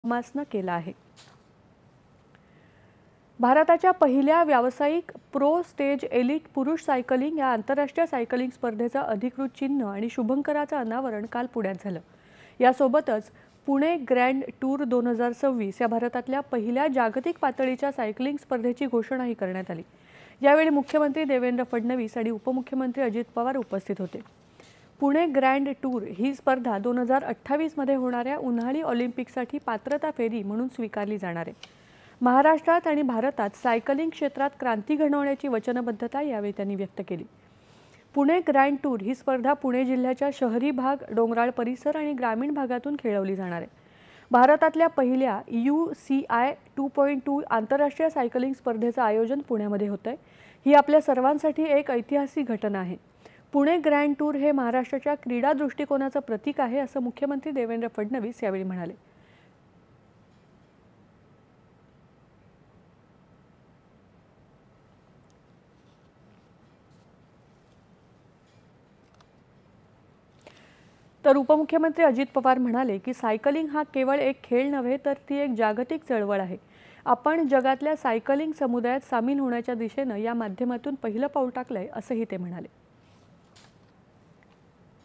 मासनं केला आहे। भारताच्या पहिल्या व्यावसायिक प्रो स्टेज एलिट पुरुष सायकलिंग या आंतरराष्ट्रीय सायकलिंग स्पर्धेचं अधिकृत चिन्ह आणि शुभंकराचं अनावरण काल पुण्यात झालं। यासोबतच पुणे ग्रँड टूर 2026 या भारतातल्या पहिल्या जागतिक पातळीच्या सायकलिंग स्पर्धेची घोषणाही करण्यात आली। यावेळी मुख्यमंत्री देवेंद्र फडणवीस आणि उपमुख्यमंत्री अजित पवार उपस्थित होते। पुणे ग्रँड टूर ही स्पर्धा 2028 मध्ये होणाऱ्या उन्हाळी ऑलिम्पिकसाठी पात्रता फेरी म्हणून स्वीकारली जाणार आहे। महाराष्ट्रात आणि भारतात सायकलिंग क्षेत्रात क्रांती घडवण्याची वचनबद्धता यावेळी त्यांनी व्यक्त केली। पुणे ग्रँड टूर ही स्पर्धा पुणे जिल्ह्याच्या शहरी भाग, डोंगराळ परिसर आणि ग्रामीण भागातून खेळवली जाणार आहे। भारतातल्या पहिल्या UCI 2.2 आंतरराष्ट्रीय सायकलिंग स्पर्धेचं आयोजन पुण्यामध्ये होतंय। ही आपल्या सर्वांसाठी एक ऐतिहासिक घटना आहे। पुणे ग्रँड टूर हे महाराष्ट्राच्या क्रीडा दृष्टिकोनाचं प्रतीक आहे असं मुख्यमंत्री देवेंद्र फडणवीस यावेळी म्हणाले। तर उपमुख्यमंत्री अजित पवार म्हणाले की सायकलिंग हा केवळ एक खेळ नव्हे तर ती एक जागतिक चळवळ आहे। आपण जगातल्या सायकलिंग समुदायात सामील होण्याच्या दिशेने या माध्यमातून पहिलं पाऊल टाकलंय असंही ते म्हणाले।